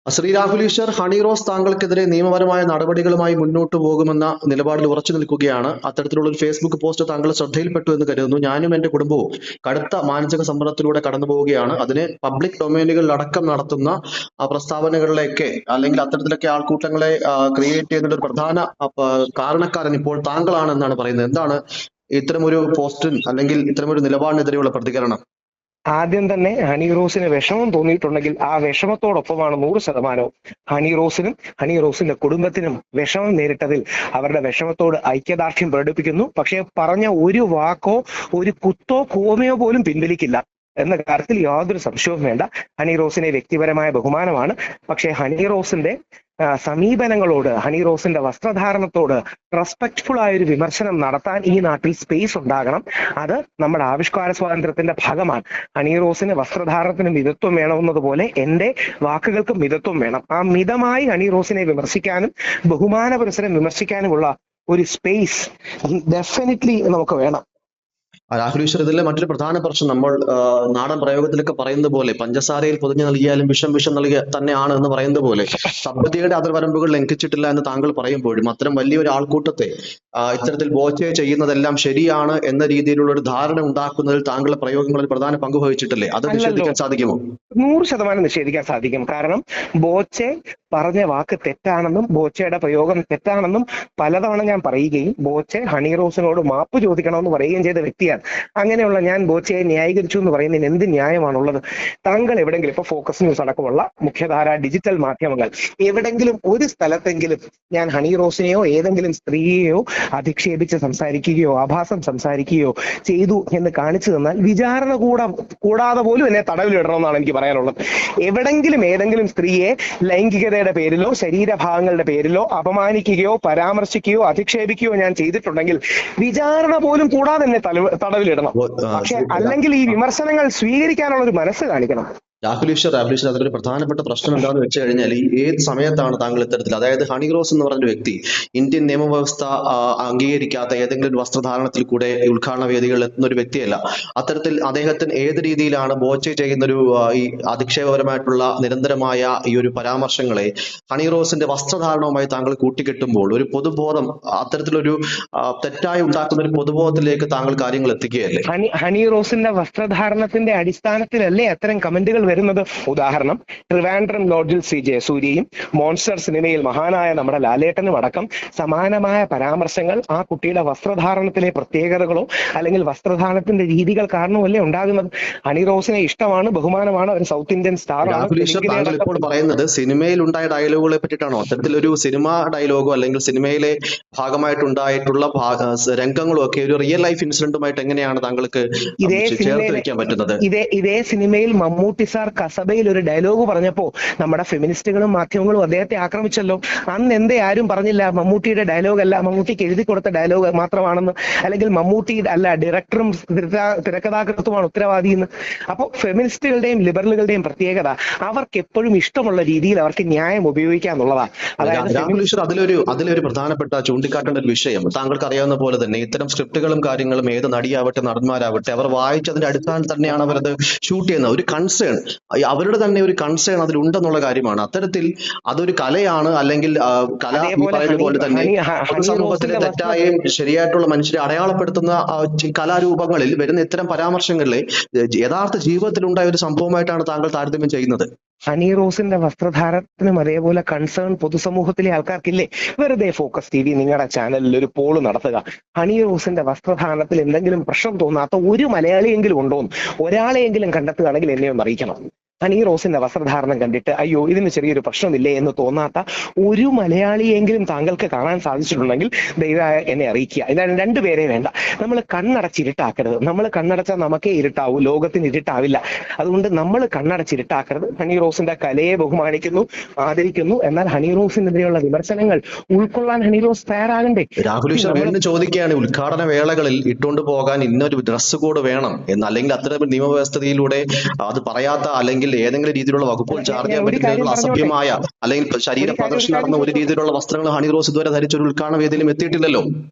ശ്രീ രാഹുൽ ഈശ്വർ, ഹണി റോസ് താങ്കൾക്കെതിരെ നിയമപരമായ നടപടികളുമായി മുന്നോട്ട് പോകുമെന്ന നിലപാടിൽ ഉറച്ചു നിൽക്കുകയാണ്. അത്തരത്തിലുള്ള ഒരു ഫേസ്ബുക്ക് പോസ്റ്റ് താങ്കൾ ശ്രദ്ധയിൽപ്പെട്ടു എന്ന് കരുതുന്നു. ഞാനും എന്റെ കുടുംബവും കടുത്ത മാനസിക സമ്മർദ്ദത്തിലൂടെ കടന്നു പോവുകയാണ്. അതിന് പബ്ലിക് ഡൊമൈനുകളിൽ അടക്കം നടത്തുന്ന പ്രസ്താവനകളിലേക്ക് അല്ലെങ്കിൽ അത്തരത്തിലൊക്കെ ആൾക്കൂട്ടങ്ങളെ ക്രിയേറ്റ് ചെയ്യുന്ന ഒരു പ്രധാന കാരണക്കാരൻ ഇപ്പോൾ താങ്കളാണ് എന്നാണ് പറയുന്നത്. എന്താണ് ഇത്തരമൊരു പോസ്റ്റിന് അല്ലെങ്കിൽ ഇത്തരമൊരു നിലപാടിനെതിരെയുള്ള പ്രതികരണം? ആദ്യം തന്നെ ഹണി റോസിന് വിഷമം തോന്നിയിട്ടുണ്ടെങ്കിൽ ആ വിഷമത്തോടൊപ്പമാണ് 100% ഹണി റോസിനും ഹണി റോസിന്റെ കുടുംബത്തിനും വിഷമം നേരിട്ടതിൽ അവരുടെ വിഷമത്തോട് ഐക്യദാർഢ്യം പ്രകടിപ്പിക്കുന്നു. പക്ഷേ പറഞ്ഞ ഒരു വാക്കോ ഒരു കുത്തോ കോമയോ പോലും പിൻവലിക്കില്ല എന്ന കാര്യത്തിൽ യാതൊരു സംശയവും വേണ്ട. ഹണി റോസിനെ വ്യക്തിപരമായ ബഹുമാനമാണ്. പക്ഷേ ഹണി റോസിന്റെ സമീപനങ്ങളോട്, ഹണി റോസിന്റെ വസ്ത്രധാരണത്തോട് റെസ്പെക്ട്ഫുൾ ആയ ഒരു വിമർശനം നടത്താൻ ഈ നാട്ടിൽ സ്പേസ് ഉണ്ടാകണം. അത് നമ്മുടെ ആവിഷ്കാര സ്വാതന്ത്ര്യത്തിന്റെ ഭാഗമാണ്. ഹണി റോസിന് വസ്ത്രധാരണത്തിന് മിതത്വം വേണമെന്നതുപോലെ എന്റെ വാക്കുകൾക്കും മിതത്വം വേണം. ആ മിതമായി ഹണി റോസിനെ വിമർശിക്കാനും ബഹുമാനപുരസരം വിമർശിക്കാനുമുള്ള ഒരു സ്പേസ് ഡെഫിനറ്റ്ലി നമുക്ക് വേണം. രാഹുൽ ഈശ്വർ, ഇതിലെ മറ്റൊരു പ്രധാന പ്രശ്നം നമ്മൾ നാടൻ പ്രയോഗത്തിലൊക്കെ പറയുന്നത് പോലെ പഞ്ചസാരയിൽ പൊതിഞ്ഞു നൽകിയാലും വിഷം നൽകിയ തന്നെയാണ് എന്ന് പറയുന്നത് പോലെ സഭ്യതയുടെ അതിർവരമ്പുകൾ ലംഘിച്ചിട്ടില്ല എന്ന് താങ്കൾ പറയുമ്പോഴും അത്തരം വലിയൊരു ആൾക്കൂട്ടത്തെ ഇത്തരത്തിൽ ബോച്ചെ ചെയ്യുന്നതെല്ലാം ശരിയാണ് എന്ന രീതിയിലുള്ള ഒരു ധാരണ ഉണ്ടാക്കുന്നതിൽ താങ്കളുടെ പ്രയോഗങ്ങളിൽ പ്രധാന പങ്ക് വഹിച്ചിട്ടില്ലേ? അത് നിഷേധിക്കാൻ സാധിക്കുമോ? 100% നിഷേധിക്കാൻ സാധിക്കും. കാരണം ബോച്ചെ പറഞ്ഞ വാക്ക് തെറ്റാണെന്നും ബോച്ചയുടെ പ്രയോഗം തെറ്റാണെന്നും പലതവണ ഞാൻ പറയുകയും ബോച്ചെ ഹണി റോസിനോട് മാപ്പ് ചോദിക്കണമെന്ന് പറയുകയും ചെയ്ത വ്യക്തിയാണ്. അങ്ങനെയുള്ള ഞാൻ ബോച്ചയെ ന്യായീകരിച്ചു എന്ന് പറയുന്നതിന് എന്ത് ന്യായമാണുള്ളത്? താങ്കൾ എവിടെങ്കിലും, ഇപ്പൊ ഫോക്കസ് ന്യൂസ് അടക്കമുള്ള മുഖ്യധാര ഡിജിറ്റൽ മാധ്യമങ്ങൾ എവിടെങ്കിലും ഒരു സ്ഥലത്തെങ്കിലും ഞാൻ ഹണി റോസിനെയോ ഏതെങ്കിലും സ്ത്രീയെയോ അധിക്ഷേപിച്ച് സംസാരിക്കുകയോ ആഭാസം സംസാരിക്കുകയോ ചെയ്തു എന്ന് കാണിച്ചു തന്നാൽ വിചാരണ കൂടാതെ പോലും എന്നെ തടവിലിടണമെന്നാണ് എനിക്ക് പറയാനുള്ളത്. എവിടെങ്കിലും ഏതെങ്കിലും സ്ത്രീയെ ലൈംഗികതയുടെ പേരിലോ ശരീരഭാഗങ്ങളുടെ പേരിലോ അപമാനിക്കുകയോ പരാമർശിക്കുകയോ അധിക്ഷേപിക്കുകയോ ഞാൻ ചെയ്തിട്ടുണ്ടെങ്കിൽ വിചാരണ പോലും കൂടാതെ എന്നെ തടവിലിടണം. പക്ഷെ അല്ലെങ്കിൽ ഈ വിമർശനങ്ങൾ സ്വീകരിക്കാനുള്ള ഒരു മനസ്സ് കാണിക്കണം. രാഹുൽ ഈശ്വർ, അതിലൊരു പ്രധാനപ്പെട്ട പ്രശ്നം എന്താണെന്ന് വെച്ച് കഴിഞ്ഞാൽ ഈ ഏത് സമയത്താണ് താങ്കൾ ഇത്തരത്തിൽ, അതായത് ഹണി റോസ് എന്ന് പറഞ്ഞ വ്യക്തി ഇന്ത്യൻ നിയമവ്യവസ്ഥ അംഗീകരിക്കാത്ത ഏതെങ്കിലും ഒരു വസ്ത്രധാരണത്തിൽ കൂടെ ഉദ്ഘാടന വേദികളിൽ എത്തുന്ന ഒരു വ്യക്തിയല്ല. അത്തരത്തിൽ അദ്ദേഹത്തിന് ഏത് രീതിയിലാണ് ബോച്ചെ ചെയ്യുന്നൊരു ഈ അധിക്ഷേപകരമായിട്ടുള്ള നിരന്തരമായ ഈ ഒരു പരാമർശങ്ങളെ ഹണി റോസിന്റെ വസ്ത്രധാരണവുമായി താങ്കൾ കൂട്ടിക്കെട്ടുമ്പോൾ ഒരു പൊതുബോധം, അത്തരത്തിലൊരു തെറ്റായി ഉണ്ടാക്കുന്ന ഒരു പൊതുബോധത്തിലേക്ക് താങ്കൾ കാര്യങ്ങൾ എത്തിക്കുകയല്ലേ? ഹണി റോസിന്റെ വസ്ത്രധാരണത്തിന്റെ അടിസ്ഥാനത്തിലല്ലേ അത്തരം കമന്റുകൾ വരുന്നത്? ഉദാഹരണം, ട്രിവാൻഡ്രം ലോഡ്ജിൽ സി ജയസൂര്യയും മോൺസ്റ്റർ സിനിമയിൽ മഹാനായ നമ്മുടെ ലാലേട്ടനും അടക്കം സമാനമായ പരാമർശങ്ങൾ ആ കുട്ടിയുടെ വസ്ത്രധാരണത്തിലെ പ്രത്യേകതകളോ അല്ലെങ്കിൽ വസ്ത്രധാരണത്തിന്റെ രീതികൾ കാരണമല്ലേ ഉണ്ടാകുന്നത്. ഹണി റോസിനെ ഇഷ്ടമാണ്, ബഹുമാനമാണ്, ഒരു സൗത്ത് ഇന്ത്യൻ സ്റ്റാർ ആണ്. ഇപ്പോൾ പറയുന്നത് സിനിമയിൽ ഉണ്ടായ ഡയലോഗുകളെ പറ്റിയിട്ടാണോ? അത്തരത്തിലൊരു സിനിമ ഡയലോഗോ അല്ലെങ്കിൽ സിനിമയിലെ ഭാഗമായിട്ടുണ്ടായിട്ടുള്ള രംഗങ്ങളോ ഒക്കെ ഒരു റിയൽ ലൈഫ് ഇൻസിഡന്റുമായിട്ട് എങ്ങനെയാണ് താങ്കൾക്ക് ചേർത്ത് വെക്കാൻ പറ്റുന്നത്? ഇതേ സിനിമയിൽ മമ്മൂട്ടി സാർ കസബയിൽ ഒരു ഡയലോഗ് പറഞ്ഞപ്പോ നമ്മുടെ ഫെമിനിസ്റ്റുകളും മാധ്യമങ്ങളും അദ്ദേഹത്തെ ആക്രമിച്ചല്ലോ. അന്ന് എന്തേ ആരും പറഞ്ഞില്ല മമ്മൂട്ടിയുടെ ഡയലോഗ് അല്ല, മമ്മൂട്ടിക്ക് എഴുതി കൊടുത്ത ഡയലോഗ് മാത്രമാണെന്ന്, അല്ലെങ്കിൽ മമ്മൂട്ടി അല്ല ഡയറക്ടറും തിരക്കഥാകൃത്തുമാണ് ഉത്തരവാദി എന്ന്? അപ്പോൾ ഫെമിനിസ്റ്റുകളുടെയും ലിബറലുകളുടെയും പ്രത്യേകത അവർക്ക് എപ്പോഴും ഇഷ്ടമുള്ള രീതിയിൽ അവർക്ക് ന്യായം ഉപയോഗിക്കാന്നുള്ളതാണ്. അതിലൊരു പ്രധാനപ്പെട്ട ചൂണ്ടിക്കാട്ടേണ്ട ഒരു വിഷയം താങ്കൾക്ക് അറിയാവുന്ന പോലെ തന്നെ ഇത്തരം സ്ക്രിപ്റ്റുകളും കാര്യങ്ങളും ഏത് നടിയാവട്ടെ നടന്മാരാവട്ടെ അവർ വായിച്ചതിന്റെ അടിസ്ഥാനത്തിൽ തന്നെയാണ് അവരത് ഷൂട്ട് ചെയ്യുന്നത്. ഒരു കൺസേൺ, അവരുടെ തന്നെ ഒരു കൺസേൺ അതിലുണ്ടെന്നുള്ള കാര്യമാണ്. അത്തരത്തിൽ അതൊരു കലയാണ്, അല്ലെങ്കിൽ കല പറയുന്ന പോലെ തന്നെ പൊതുസമൂഹത്തിലെ തെറ്റായും ശരിയായിട്ടുള്ള മനുഷ്യരെ അടയാളപ്പെടുത്തുന്ന കലാരൂപങ്ങളിൽ വരുന്ന ഇത്തരം പരാമർശങ്ങളിലെ യഥാർത്ഥ ജീവിതത്തിൽ ഉണ്ടായ ഒരു സംഭവമായിട്ടാണ് താങ്കൾ താരതമ്യം ചെയ്യുന്നത്. ഹണി റോസിന്റെ വസ്ത്രധാരണത്തിനും അതേപോലെ കൺസേൺ പൊതുസമൂഹത്തിലെ ആൾക്കാർക്കില്ലേ? വെറുതെ ഫോക്കസ് TV നിങ്ങളുടെ ചാനലിൽ ഒരു പോള് നടത്തുക, ഹണി റോസിന്റെ വസ്ത്രധാരണത്തിൽ എന്തെങ്കിലും പ്രശ്നം തോന്നാത്ത ഒരു മലയാളിയെങ്കിലും ഉണ്ടോന്ന് ഒരാളെയെങ്കിലും കണ്ടെത്തുകയാണെങ്കിൽ എന്നെ ഒന്ന് അറിയിക്കണം. ഹണി റോസിന്റെ വസ്ത്രധാരണം കണ്ടിട്ട് അയ്യോ ഇതിന് ചെറിയൊരു പ്രശ്നമില്ലേ എന്ന് തോന്നാത്ത ഒരു മലയാളിയെങ്കിലും താങ്കൾക്ക് കാണാൻ സാധിച്ചിട്ടുണ്ടെങ്കിൽ ദയവായി എന്നെ അറിയിക്കുക. ഇതാണ്, രണ്ടുപേരെ വേണ്ട. നമ്മൾ കണ്ണടച്ചിരുട്ടാക്കരുത്. നമ്മൾ കണ്ണടച്ചാൽ നമുക്കേ ഇരുട്ടാവൂ, ലോകത്തിന് ഇരുട്ടാവില്ല. അതുകൊണ്ട് നമ്മൾ കണ്ണടച്ചിരുട്ടാക്കരുത്. ഹണി റോസിന്റെ കലയെ ബഹുമാനിക്കുന്നു, ആദരിക്കുന്നു. എന്നാൽ ഹണി റോസിനെതിരെയുള്ള വിമർശനങ്ങൾ ഉൾക്കൊള്ളാൻ ഹണി റോസ് തയ്യാറാകണ്ടേ? രാഹുൽ ഈശ്വർ ചോദിക്കുകയാണ്, ഉദ്ഘാടന വേളകളിൽ ഇട്ടുകൊണ്ട് പോകാൻ ഇന്നൊരു ഡ്രസ് കോഡ് വേണം എന്ന്, അല്ലെങ്കിൽ അത്തരം നിയമവ്യവസ്ഥയിലൂടെ അത് പറയാത്ത അല്ലെങ്കിൽ ഏതെങ്കിലും രീതിയിലുള്ള വകുപ്പുകൾ ചാർജ് ചെയ്യാൻ പറ്റുന്ന അസഭ്യമായ അല്ലെങ്കിൽ ശരീര പ്രദർശനം നടന്ന ഒരു രീതിയിലുള്ള വസ്ത്രങ്ങൾ ഹണി റോസ് ഇതുവരെ ധരിച്ചൊരു ഉദ്ഘാടന വേദിയിലും എത്തിയിട്ടില്ലല്ലോ.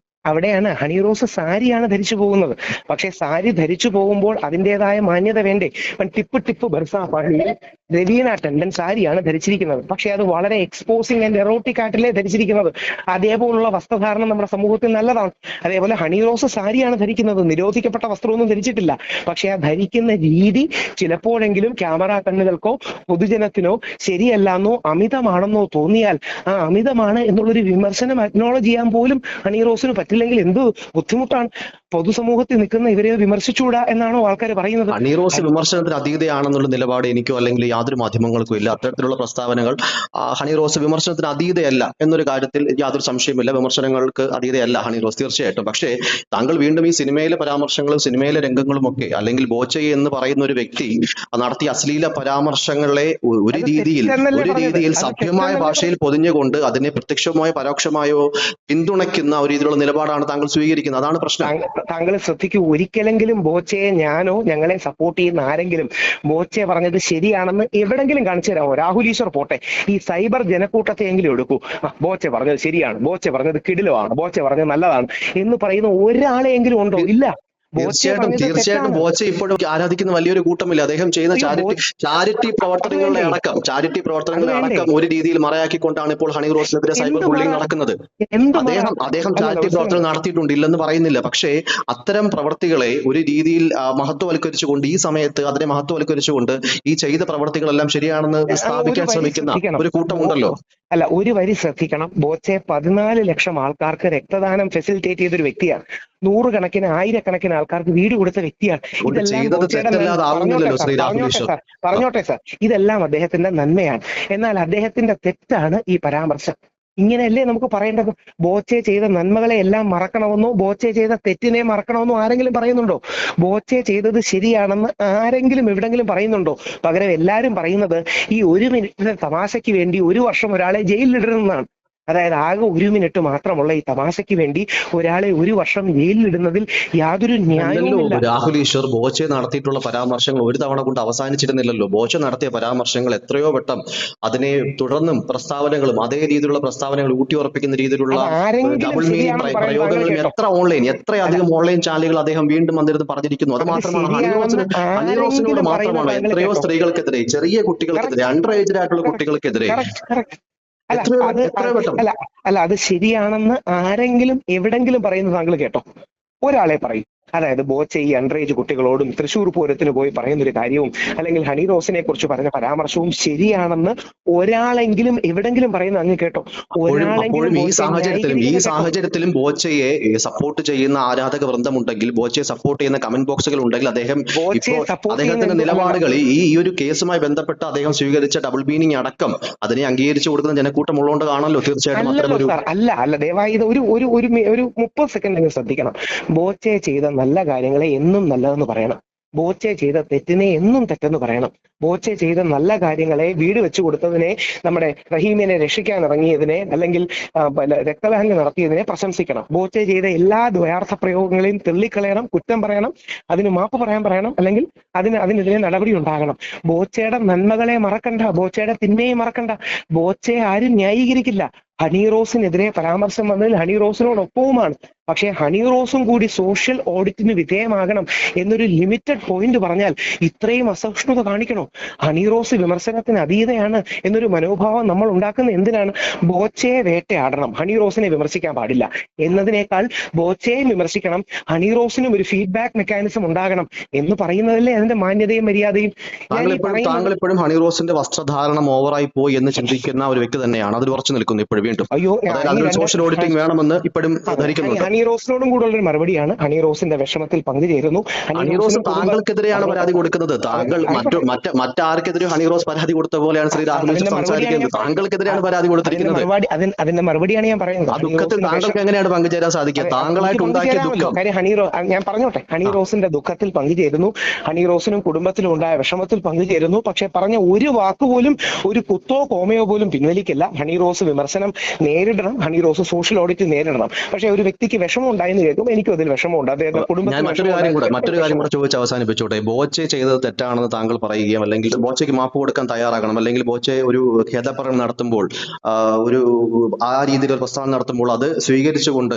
അവിടെയാണ് ഹണി റോസ് സാരിയാണ് ധരിച്ചു പോകുന്നത്. പക്ഷെ സാരി ധരിച്ചു പോകുമ്പോൾ അതിൻ്റെതായ മാന്യത വേണ്ടേ? ടിപ്പ് ബർസ പാടിയിൽ രവീണ ടണ്ടൻ സാരിയാണ് ധരിച്ചിരിക്കുന്നത്. പക്ഷെ അത് വളരെ എക്സ്പോസിങ് ആൻഡ് എറോട്ടിക് ആയിട്ടല്ലേ ധരിച്ചിരിക്കുന്നത്. അതേപോലുള്ള വസ്ത്രധാരണം നമ്മുടെ സമൂഹത്തിൽ നല്ലതാണ്. അതേപോലെ ഹണി റോസ് സാരിയാണ് ധരിക്കുന്നത്, നിരോധിക്കപ്പെട്ട വസ്ത്രമൊന്നും ധരിച്ചിട്ടില്ല. പക്ഷെ ആ ധരിക്കുന്ന രീതി ചിലപ്പോഴെങ്കിലും ക്യാമറ കണ്ണുകൾക്കോ പൊതുജനത്തിനോ ശരിയല്ലെന്നോ അമിതമാണെന്നോ തോന്നിയാൽ ആ അമിതമാണ് എന്നുള്ളൊരു വിമർശനം അക്നോളജ് ചെയ്യാൻ പോലും ഹണി റോസിന് പറ്റില്ലെങ്കിൽ എന്ത് ബുദ്ധിമുട്ടാണ്. പൊതുസമൂഹത്തിൽ നിൽക്കുന്ന ഇവരെ വിമർശിച്ചുകൂടാ എന്നാണോ ആൾക്കാർ പറയുന്നത്? ഹണി റോസ് വിമർശനത്തിന് അതീതയാണെന്നുള്ള നിലപാട് എനിക്കോ അല്ലെങ്കിൽ യാതൊരു മാധ്യമങ്ങൾക്കും ഇല്ല. അത്തരത്തിലുള്ള പ്രസ്താവനകൾ ഹണി റോസ് വിമർശനത്തിന് അതീതയല്ല എന്നൊരു കാര്യത്തിൽ യാതൊരു സംശയമില്ല. വിമർശനങ്ങൾക്ക് അതീതയല്ല ഹണി റോസ് തീർച്ചയായിട്ടും. പക്ഷേ താങ്കൾ വീണ്ടും ഈ സിനിമയിലെ പരാമർശങ്ങളും സിനിമയിലെ രംഗങ്ങളും ഒക്കെ, അല്ലെങ്കിൽ ബോച്ചെ എന്ന് പറയുന്ന ഒരു വ്യക്തി നടത്തിയ അശ്ലീല പരാമർശങ്ങളെ ഒരു അത് രീതിയിൽ തെറ്റെന്നല്ലേ പറഞ്ഞത്? അത് സഭ്യമായ തെറ്റെന്നല്ലേ ഭാഷയിൽ പൊതിഞ്ഞുകൊണ്ട് അതിനെ പ്രത്യക്ഷമായോ പരോക്ഷമായോ പിന്തുണയ്ക്കുന്ന ഒരു രീതിയിലുള്ള നിലപാടാണ് താങ്കൾ സ്വീകരിക്കുന്നത്. അതാണ് പ്രശ്നം. താങ്കൾ ശ്രദ്ധിക്കൂ, ഒരിക്കലെങ്കിലും ബോച്ചയെ ഞാനോ ഞങ്ങളെ സപ്പോർട്ട് ചെയ്യുന്ന ആരെങ്കിലും ബോച്ചെ പറഞ്ഞത് ശരിയാണെന്ന് എവിടെങ്കിലും കാണിച്ചു തരാമോ? രാഹുൽ ഈശ്വർ പോട്ടെ, ഈ സൈബർ ജനക്കൂട്ടത്തെ എങ്കിലും എടുക്കൂ. ബോച്ചെ പറഞ്ഞത് ശരിയാണ്, ബോച്ചെ പറഞ്ഞത് കിടിലമാണ്, ബോച്ചെ പറഞ്ഞത് നല്ലതാണ് എന്ന് പറയുന്ന ഒരാളെയെങ്കിലും ഉണ്ടോ? ഇല്ല. തീർച്ചയായിട്ടും ബോച്ചെ ഇപ്പോഴും ആരാധിക്കുന്ന വലിയൊരു കൂട്ടമില്ല. അദ്ദേഹം ചെയ്യുന്ന ചാരിറ്റി പ്രവർത്തനങ്ങളെ അടക്കം ഒരു രീതിയിൽ മറയാക്കിക്കൊണ്ടാണ് ഇപ്പോൾ ഹണി റോസിനെതിരെ സൈബർ ബുള്ളിംഗ് നടക്കുന്നത്. അദ്ദേഹം ചാരിറ്റി പ്രവർത്തനം നടത്തിയിട്ടുണ്ട്, ഇല്ലെന്ന് പറയുന്നില്ല. പക്ഷേ അത്തരം പ്രവർത്തികളെ ഒരു രീതിയിൽ മഹത്വവൽക്കരിച്ചുകൊണ്ട്, ഈ സമയത്ത് അതിനെ മഹത്വവൽക്കരിച്ചുകൊണ്ട് ഈ ചെയ്ത പ്രവർത്തികളെല്ലാം ശരിയാണെന്ന് സ്ഥാപിക്കാൻ ശ്രമിക്കുന്ന ഒരു കൂട്ടമുണ്ടല്ലോ. അല്ല, ഒരു വരി ശ്രദ്ധിക്കണം. ബോച്ചെ 14 ലക്ഷം ആൾക്കാർക്ക് രക്തദാനം ഫെസിലിറ്റേറ്റ് ചെയ്തൊരു വ്യക്തിയാണ്. നൂറുകണക്കിന് ആയിരക്കണക്കിന് ആൾക്കാർക്ക് വീട് കൊടുത്ത വ്യക്തിയാണ്. പറഞ്ഞോട്ടെ സാർ, ഇതെല്ലാം അദ്ദേഹത്തിന്റെ നന്മയാണ്. എന്നാൽ അദ്ദേഹത്തിന്റെ തെറ്റാണ് ഈ പരാമർശം. ഇങ്ങനെയല്ലേ നമുക്ക് പറയേണ്ടത്? ബോച്ചെ ചെയ്ത നന്മകളെ എല്ലാം മറക്കണമെന്നോ ബോച്ചെ ചെയ്ത തെറ്റിനെ മറക്കണമെന്നോ ആരെങ്കിലും പറയുന്നുണ്ടോ? ബോച്ചെ ചെയ്തത് ശരിയാണെന്ന് ആരെങ്കിലും എവിടെങ്കിലും പറയുന്നുണ്ടോ? പകരം എല്ലാവരും പറയുന്നത് ഈ 1 മിനിറ്റിന്റെ തമാശയ്ക്ക് വേണ്ടി 1 വർഷം ഒരാളെ ജയിലിലിടണമെന്നാണ്. അതായത് ആകെ 1 മിനിറ്റ് മാത്രമുള്ള ഈ തമാശയ്ക്ക് വേണ്ടി ഒരാളെ 1 വർഷം ജയിലിലിടുന്നതിൽ യാതൊരു ന്യായവുമില്ല. രാഹുൽ ഈശ്വർ ബോച്ചെ നടത്തിയിട്ടുള്ള പരാമർശങ്ങൾ ഒരു തവണ കൊണ്ട് അവസാനിച്ചിരുന്നില്ലല്ലോ. ബോച്ചെ നടത്തിയ പരാമർശങ്ങൾ എത്രയോ വട്ടം അതിനെ തുടർന്നും പ്രസ്താവനകളും അതേ രീതിയിലുള്ള പ്രസ്താവനകൾ ഊട്ടിയുറപ്പിക്കുന്ന രീതിയിലുള്ള ഡബിൾ മീനിങ് പ്രയോഗങ്ങളും എത്രയധികം ഓൺലൈൻ ചാനലുകൾ അദ്ദേഹം വീണ്ടും വന്നിരുന്ന് പറഞ്ഞിരിക്കുന്നു. അത് മാത്രമാണ് ഹണി റോസിനോട് മാത്രമാണ് എത്രയോ സ്ത്രീകൾക്കെതിരെ, ചെറിയ കുട്ടികൾക്കെതിരെ, അണ്ടർ ഏജ്ഡ് ആയിട്ടുള്ള കുട്ടികൾക്കെതിരെ. അല്ല, അത് ശരിയാണെന്ന് ആരെങ്കിലും എവിടെങ്കിലും പറയുന്നത് താങ്കൾ കേട്ടോ? ഒരാളെ പറയും. അതായത് ബോച്ചെ ഈ അണ്ടറേജ് കുട്ടികളോടും തൃശ്ശൂർ പൂരത്തിന് പോയി പറയുന്നൊരു കാര്യവും അല്ലെങ്കിൽ ഹണി റോസിനെ കുറിച്ച് പറഞ്ഞ പരാമർശവും ശരിയാണെന്ന് ഒരാളെങ്കിലും എവിടെങ്കിലും പറയുന്ന അങ്ങ് കേട്ടോ? ഈ സാഹചര്യത്തിലും ബോച്ചയെ സപ്പോർട്ട് ചെയ്യുന്ന ആരാധക വൃന്ദമുണ്ടെങ്കിൽ, ബോച്ചയെ സപ്പോർട്ട് ചെയ്യുന്ന കമന്റ് ബോക്സുകൾ ഉണ്ടെങ്കിൽ, അദ്ദേഹത്തിന്റെ നിലപാടുകൾ ഈ ഒരു കേസുമായി ബന്ധപ്പെട്ട് അദ്ദേഹം സ്വീകരിച്ച ഡബിൾ മീനിങ് അടക്കം അതിനെ അംഗീകരിച്ചു കൊടുക്കുന്ന ജനക്കൂട്ടം ഉള്ളതുകൊണ്ട് കാണാമല്ലോ. തീർച്ചയായിട്ടും അല്ല ദയവായി ഇത് ഒരു 30 സെക്കൻഡ് ശ്രദ്ധിക്കണം. ബോച്ചെ ചെയ്ത നല്ല കാര്യങ്ങളെ എന്നും നല്ലതെന്ന് പറയണം. ബോച്ചെ ചെയ്ത തെറ്റിനെ എന്നും തെറ്റെന്ന് പറയണം. ബോച്ചെ ചെയ്ത നല്ല കാര്യങ്ങളെ, വീട് വെച്ചു കൊടുത്തതിനെ, നമ്മുടെ റഹീമിനെ രക്ഷിക്കാൻ ഇറങ്ങിയതിനെ, അല്ലെങ്കിൽ രക്തബാങ്ക് നടത്തിയതിനെ പ്രശംസിക്കണം. ബോച്ചെ ചെയ്ത എല്ലാ ദ്വയാർത്ഥ പ്രയോഗങ്ങളെയും തള്ളിക്കളയണം, കുറ്റം പറയണം, അതിന് മാപ്പ് പറയണം, അല്ലെങ്കിൽ അതിനെതിരെ നടപടി ഉണ്ടാകണം. ബോച്ചയുടെ നന്മകളെ മറക്കണ്ട, ബോച്ചയുടെ തിന്മയെ മറക്കണ്ട. ബോച്ചയെ ആരും ന്യായീകരിക്കില്ല. ഹണി റോസിനെതിരെ പരാമർശം വന്നതിൽ ഹണി റോസിനോടൊപ്പവുമാണ്. പക്ഷേ ഹണി റോസും കൂടി സോഷ്യൽ ഓഡിറ്റിന് വിധേയമാകണം എന്നൊരു ലിമിറ്റഡ് പോയിന്റ് പറഞ്ഞാൽ ഇത്രയും അസഹിഷ്ണുത കാണിക്കണോ? ഹണി റോസ് വിമർശനത്തിന് അതീതയാണ് എന്നൊരു മനോഭാവം നമ്മൾ ഉണ്ടാക്കുന്ന എന്തിനാണ്? ബോച്ചയെ വേട്ടയാടണം, ഹണി റോസിനെ വിമർശിക്കാൻ പാടില്ല എന്നതിനേക്കാൾ ബോച്ചയെയും വിമർശിക്കണം, ഹണി റോസിനും ഒരു ഫീഡ്ബാക്ക് മെക്കാനിസം ഉണ്ടാകണം എന്ന് പറയുന്നതല്ലേ അതിന്റെ മാന്യതയും മര്യാദയും. താങ്കൾ ഇപ്പോഴും ഹണി റോസിന്റെ വസ്ത്രധാരണം ഓവറായി പോയി എന്ന് ചിന്തിക്കുന്ന ഒരു വ്യക്തി തന്നെയാണ്. അതിൽ ഉറച്ചു നിൽക്കുന്നു ഇപ്പോഴും വീണ്ടും. സോഷ്യൽ ഓഡിറ്റിംഗ് വേണമെന്ന് ഇപ്പോഴും ധരിക്കുന്നു. ഹണി റോസിനോടും കൂടെ ഉള്ളൊരു മറുപടിയാണ്. ഹണി റോസിന്റെ വിഷമത്തിൽ പങ്കുചേരുന്നു. ഹണി റോസ് താങ്കൾക്കെതിരെയാണ് പരാതി കൊടുക്കുന്നത്. താങ്കൾ മറ്റാർക്കെതിരെ ഹണി റോസ് പരാതി കൊടുത്ത പോലെയാണ് ശ്രീ രാഹുൽ സംസാരിക്കുന്നത്. താങ്കൾക്കെതിരെയാണ് പരാതി കൊടുത്തിരിക്കുന്നത്. അതിന്റെ മറുപടിയാണ് ഞാൻ പറയുന്നത്. ആ ദുഃഖത്തിൽ താങ്കൾക്ക് എങ്ങനെയാണ് പങ്കുചേരാൻ സാധിക്കുക? താങ്കളായിട്ട് ഉണ്ടാക്കിയ ദുഃഖം. ഞാൻ പറഞ്ഞോട്ടെ, ഹണി റോസിന്റെ ദുഃഖത്തിൽ പങ്കുചേരുന്നു, ഹണി റോസിനും കുടുംബത്തിലും ഉണ്ടായ വിഷമത്തിൽ പങ്കുചേരുന്നു. പക്ഷെ പറഞ്ഞ ഒരു വാക്കുപോലും, ഒരു കുത്തോ കോമയോ പോലും പിൻവലിക്കില്ല. ഹണി റോസ് വിമർശനം നേരിടണം, ഹണി റോസ് സോഷ്യൽ ഓഡിറ്റ് നേരിടണം. പക്ഷെ ഒരു വ്യക്തിക്ക് വിഷമം ഉണ്ടായെന്ന് കേൾക്കും. എനിക്കും അതിൽ വിഷമമുണ്ട്. അദ്ദേഹത്തെ ഞാൻ കുടുംബത്തിന് മറ്റൊരു വിഷമം കാര്യം ഉണ്ടായി, കൂടെ വിഷമമുണ്ട്. ചോദിച്ച് അവസാനിപ്പിച്ചോട്ടെ. ബോച്ചെ ചെയ്തത് തെറ്റാണെന്ന് താങ്കൾ പറയുകയും അല്ലെങ്കിൽ ബോച്ചയ്ക്ക് മാപ്പ് കൊടുക്കാൻ തയ്യാറാകണം, അല്ലെങ്കിൽ ബോച്ചെ ഒരു ഖേദപ്രകടനം നടത്തുമ്പോൾ ഒരു ആ രീതിയിൽ ഒരു പ്രസ്താവന നടത്തുമ്പോൾ അത് സ്വീകരിച്ചുകൊണ്ട്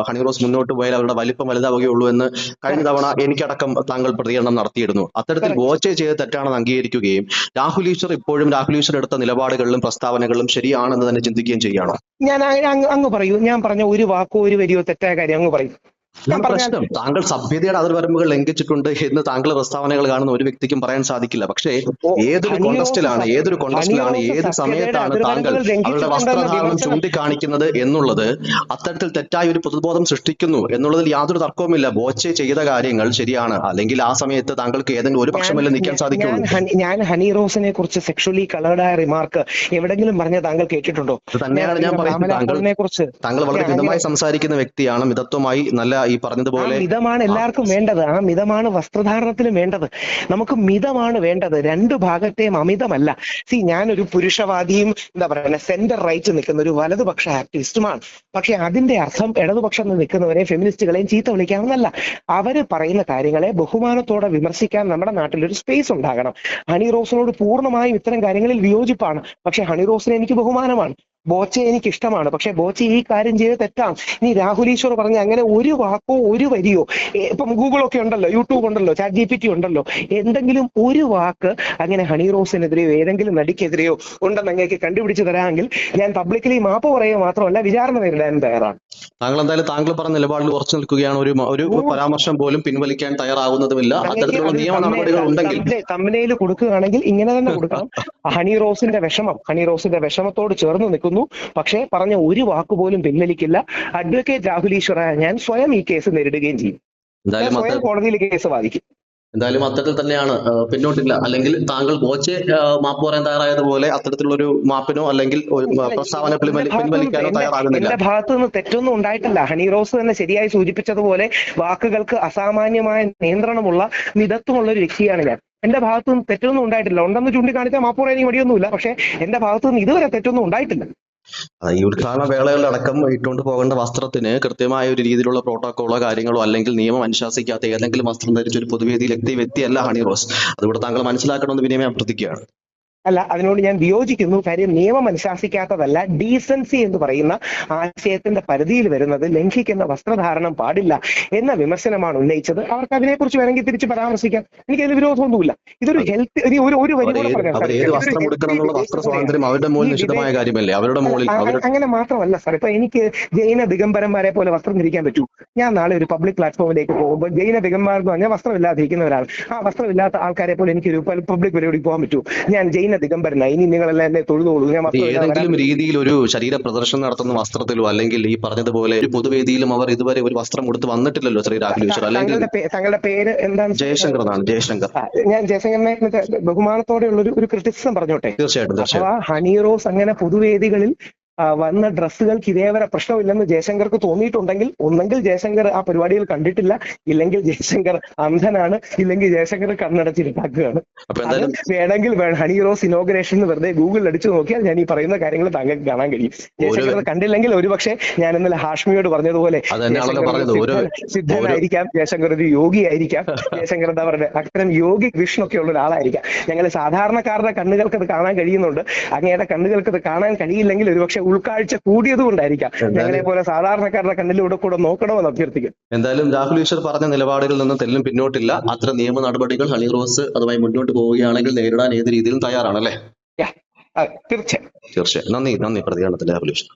ഹണി റോസ് മുന്നോട്ട് പോയാൽ അവരുടെ വലിപ്പം വലുതാവുകയുള്ളൂ എന്ന് കഴിഞ്ഞ തവണ എനിക്കടക്കം താങ്കൾ പ്രതികരണം നടത്തിയിരുന്നു. അത്തരത്തിൽ ബോച്ചെ ചെയ്ത് തെറ്റാണെന്ന് അംഗീകരിക്കുകയും രാഹുൽ ഈശ്വർ ഇപ്പോഴും രാഹുൽ ഈശ്വർ എടുത്ത നിലപാടുകളിലും പ്രസ്താവനകളിലും ശരിയാണെന്ന് തന്നെ ചിന്തിക്കുകയും ചെയ്യുകയാണോ? ഞാൻ അങ്ങ് പറയൂ. ഞാൻ പറഞ്ഞ ഒരു വാക്കോ ഒരു വരിയോ തെറ്റായ കാര്യം അങ്ങ് പറയും. ഞാൻ അതാണ് പറഞ്ഞാൽ പ്രശ്നം. താങ്കൾ സഭ്യതയുടെ അതിർവരമ്പുകൾ ലംഘിച്ചിട്ടുണ്ട് എന്ന് താങ്കൾ പ്രസ്താവനകൾ കാണുന്ന ഒരു വ്യക്തിക്കും പറയാൻ സാധിക്കില്ല. പക്ഷേ ഏതൊരു കോണ്ടസ്റ്റിലാണ് ഏത് സമയത്താണ് താങ്കൾ അവരുടെ വസ്ത്രധാരണം ചൂണ്ടിക്കാണിക്കുന്നത് എന്നുള്ളത് അത്തരത്തിൽ തെറ്റായ ഒരു പൊതുബോധം സൃഷ്ടിക്കുന്നു എന്നുള്ളതിൽ യാതൊരു തർക്കവുമില്ല. ബോച്ചെ ചെയ്ത കാര്യങ്ങൾ ശരിയാണ്, അല്ലെങ്കിൽ ആ സമയത്ത് താങ്കൾക്ക് ഏതെങ്കിലും ഒരു പക്ഷമല്ലേ നിൽക്കാൻ സാധിക്കുള്ളൂ. ഞാൻ ഹണി റോസിനെ കുറിച്ച് സെക്ഷലി കളേർഡായ റിമാർക്ക് എവിടെങ്കിലും പറഞ്ഞ താങ്കൾ കേട്ടിട്ടുണ്ടോ? അത് തന്നെയാണ് ഞാൻ പറയുന്നത്. കുറിച്ച് താങ്കൾ വളരെ മിതമായി സംസാരിക്കുന്ന വ്യക്തിയാണ്. മിതത്വമായി നല്ല ഈ പറഞ്ഞതുപോലെ മിതമാണ് എല്ലാവർക്കും വേണ്ടത്. ആ മിതമാണ് വസ്ത്രധാരണത്തിലും വേണ്ടത്. നമുക്ക് മിതമാണ് വേണ്ടത്, രണ്ടു ഭാഗത്തെയും അമിതമല്ല. ഞാനൊരു പുരുഷവാദിയും എന്താ പറയുക സെന്റർ റൈറ്റ് നിൽക്കുന്ന ഒരു വലതുപക്ഷ ആക്ടിവിസ്റ്റുമാണ്. പക്ഷെ അതിന്റെ അർത്ഥം ഇടതുപക്ഷം നിൽക്കുന്നവരെ ഫെമിനിസ്റ്റുകളെയും ചീത്ത വിളിക്കാമെന്നല്ല. അവര് പറയുന്ന കാര്യങ്ങളെ ബഹുമാനത്തോടെ വിമർശിക്കാൻ നമ്മുടെ നാട്ടിലൊരു സ്പേസ് ഉണ്ടാകണം. ഹണി റോസിനോട് പൂർണ്ണമായും ഇത്തരം കാര്യങ്ങളിൽ വിയോജിപ്പാണ്. പക്ഷെ ഹണി റോസിനെ എനിക്ക് ബഹുമാനമാണ്. ബോച്ചെ എനിക്ക് ഇഷ്ടമാണ്. പക്ഷെ ബോച്ചെ ഈ കാര്യം ചെയ്ത് തെറ്റാണ്. ഇനി രാഹുൽ ഈശ്വർ പറഞ്ഞ അങ്ങനെ ഒരു വാക്കോ ഒരു വരിയോ, ഇപ്പം ഗൂഗിളൊക്കെ ഉണ്ടല്ലോ, യൂട്യൂബ് ഉണ്ടല്ലോ, ചാറ്റ് GPT ഉണ്ടല്ലോ, എന്തെങ്കിലും ഒരു വാക്ക് അങ്ങനെ ഹണി റോസിനെതിരെയോ ഏതെങ്കിലും നടിക്കെതിരെയോ ഉണ്ടെന്ന് അങ്ങേക്ക് കണ്ടുപിടിച്ച് തരാമെങ്കിൽ ഞാൻ പബ്ലിക്കലി മാപ്പ് പറയുക മാത്രമല്ല വിചാരണ നേരിടാനും തയ്യാറാണ്. താങ്കൾ എന്തായാലും താങ്കൾ പറഞ്ഞ നിലപാടിൽ ഉറച്ചു നിൽക്കുകയാണ്. ഒരു പരാമർശം പോലും പിൻവലിക്കാൻ തയ്യാറാവുന്നതുമില്ല. അത്തരത്തിലുള്ള നിയമ നടപടികൾ ഉണ്ടെങ്കിൽ തമ്പനയിൽ കൊടുക്കുകയാണെങ്കിൽ ഇങ്ങനെ തന്നെ കൊടുക്കണം. ഹണി റോസിന്റെ വിഷമത്തോട് ചേർന്ന് നിൽക്കുന്നു. പക്ഷേ പറഞ്ഞ ഒരു വാക്കുപോലും പിൻവലിക്കില്ല. അഡ്വക്കേറ്റ് രാഹുൽ ഈശ്വറായ ഞാൻ സ്വയം ഈ കേസ് നേരിടുകയും ചെയ്യും. സ്വയം കോടതിയിൽ കേസ് വാദിക്കും. എന്തായാലും അത്തരത്തിൽ തന്നെയാണ്, പിന്നോട്ടില്ല. അല്ലെങ്കിൽ താങ്കൾ ബോച്ചെ മാപ്പ് പറയാൻ തയ്യാറായതുപോലെ അത്തരത്തിലുള്ളൊരു മാപ്പിനോ അല്ലെങ്കിൽ പ്രസ്താവന പിൻവലിക്കാനോ തയ്യാറാകുന്നില്ല. എന്റെ ഭാഗത്തു നിന്ന് തെറ്റൊന്നും ഉണ്ടായിട്ടില്ല. ഹണി റോസ് തന്നെ ശരിയായി സൂചിപ്പിച്ചതുപോലെ വാക്കുകൾക്ക് അസാമാന്യമായ നിയന്ത്രണമുള്ള മിതത്വമുള്ള ഒരു വ്യക്തിയാണ് ഞാൻ. എന്റെ ഭാഗത്തു നിന്ന് തെറ്റൊന്നും ഉണ്ടായിട്ടില്ല. ഉണ്ടെന്ന് ചൂണ്ടിക്കാണിച്ചാൽ മാപ്പ് പറയാൻ മടിയൊന്നുമില്ല. പക്ഷെ എന്റെ ഭാഗത്തു നിന്ന് ഇതുവരെ തെറ്റൊന്നും ഉണ്ടായിട്ടില്ല. ഈ ഉദ്ഘാടന വേളകളിലടക്കം ഇട്ടുകൊണ്ട് പോകേണ്ട വസ്ത്രത്തിന് കൃത്യമായ ഒരു രീതിയിലുള്ള പ്രോട്ടോക്കോളോ കാര്യങ്ങളോ അല്ലെങ്കിൽ നിയമം അനുശാസിക്കാത്ത ഏതെങ്കിലും വസ്ത്രം ധരിച്ച ഒരു പൊതുവേദിയിൽ എത്തിയ വ്യക്തിയല്ല ഹണി റോസ്. അതുകൂടെ താങ്കൾ മനസ്സിലാക്കണമെന്ന് വിനയം അഭ്യർത്ഥിക്കുകയാണ്. അല്ല, അതിനോട് ഞാൻ വിയോജിക്കുന്നു. കാര്യം നിയമം അനുശാസിക്കാത്തതല്ല, ഡീസൻസി എന്ന് പറയുന്ന ആശയത്തിന്റെ പരിധിയിൽ വരുന്നത് ലംഘിക്കുന്ന വസ്ത്രധാരണം പാടില്ല എന്ന വിമർശനമാണ് ഉന്നയിച്ചത്. അവർക്ക് അതിനെക്കുറിച്ച് വേണമെങ്കിൽ തിരിച്ച് പരാമർശിക്കാം. എനിക്ക് അതിൽ വിരോധമൊന്നുമില്ല. ഇതൊരു ഹെൽത്ത് ഒരു അങ്ങനെ മാത്രമല്ല സാർ. ഇപ്പൊ എനിക്ക് ജൈന ദിഗംബരന്മാരെ പോലെ വസ്ത്രം ധരിക്കാൻ പറ്റൂ? ഞാൻ നാളെ ഒരു പബ്ലിക് പ്ലാറ്റ്ഫോമിലേക്ക് പോകുമ്പോൾ ജൈന ദിഗംബർ എന്ന് പറഞ്ഞാൽ വസ്ത്രമില്ലാതിരിക്കുന്നവരാണ്. ആ വസ്ത്രമില്ലാത്ത ആൾക്കാരെ പോലെ എനിക്ക് ഒരു പബ്ലിക് പരിപാടിക്ക് പോകാൻ പറ്റൂ? ഞാൻ ജൈന ദിഗംബരനായി, ഇനി നിങ്ങളെല്ലാം എന്നെ തൊഴുതോളൂ. ഞാൻ ഏതെങ്കിലും രീതിയിൽ ഒരു ശരീര പ്രദർശനം നടത്തുന്ന വസ്ത്രത്തിലോ അല്ലെങ്കിൽ ഈ പറഞ്ഞതുപോലെ ഒരു പൊതുവേദിയിലും അവർ ഇതുവരെ ഒരു വസ്ത്രം കൊടുത്ത് വന്നിട്ടില്ലല്ലോ ശ്രീ രാഹുൽ ഈശ്വർ. അല്ലെങ്കിൽ താങ്കളുടെ പേര് എന്താണ്? ജയശങ്കർ എന്നാണ്. ജയശങ്കർ. ഞാൻ ജയശങ്കറിനെ ബഹുമാനത്തോടെയുള്ള ഒരു ക്രിറ്റിസിസം പറഞ്ഞോട്ടെ. തീർച്ചയായിട്ടും. ഹണി റോസ് അങ്ങനെ പൊതുവേദികളിൽ വന്ന ഡ്രസ്സുകൾക്ക് ഇതേവരെ പ്രശ്നമില്ലെന്ന് ജയശങ്കർക്ക് തോന്നിയിട്ടുണ്ടെങ്കിൽ ഒന്നെങ്കിൽ ജയശങ്കർ ആ പരിപാടികൾ കണ്ടിട്ടില്ല, ഇല്ലെങ്കിൽ ജയശങ്കർ അന്ധനാണ്, ഇല്ലെങ്കിൽ ജയശങ്കർ കണ്ണടച്ചിരുട്ടാക്കുകയാണ്. വേണമെങ്കിൽ ഹണി റോസ് ഇനോഗ്രേഷൻ എന്ന് വെറുതെ ഗൂഗിളിൽ അടിച്ചു നോക്കിയാൽ ഞാൻ ഈ പറയുന്ന കാര്യങ്ങൾ താങ്കൾക്ക് കാണാൻ കഴിയും. ജയശങ്കർ കണ്ടില്ലെങ്കിൽ ഒരുപക്ഷെ ഞാൻ ഇന്നലെ ഹാഷ്മിയോട് പറഞ്ഞതുപോലെ സിദ്ധനായിരിക്കാം, ജയശങ്കർ ഒരു യോഗി ആയിരിക്കാം, ജയശങ്കർ എന്താ പറയുക അത്തരം യോഗി കൃഷ്ണൊക്കെ ഉള്ള ഒരാളായിരിക്കാം. ഞങ്ങൾ സാധാരണക്കാരുടെ കണ്ണുകൾക്ക് അത് കാണാൻ കഴിയുന്നുണ്ട്. അങ്ങയുടെ കണ്ണുകൾക്ക് അത് കാണാൻ കഴിയില്ലെങ്കിൽ ഒരുപക്ഷെ ഉൾക്കാഴ്ച കൂടിയത് കൊണ്ടായിരിക്കാം. ഞങ്ങളെ പോലെ സാധാരണക്കാരുടെ കണ്ണിലൂടെ കൂടെ നോക്കണമെന്ന് അഭ്യർത്ഥിക്കും. എന്തായാലും രാഹുൽ ഈശ്വർ പറഞ്ഞ നിലപാടുകളിൽ നിന്ന് തെല്ലും പിന്നോട്ടില്ല. അത്തരം നിയമ നടപടികൾ ഹണി റോസ് അതുമായി മുന്നോട്ട് പോവുകയാണെങ്കിൽ നേരിടാൻ ഏത് രീതിയിലും തയ്യാറാണല്ലേ? തീർച്ചയായും. നന്ദി പ്രതികരണത്തിന് രാഹുൽ ഈശ്വർ.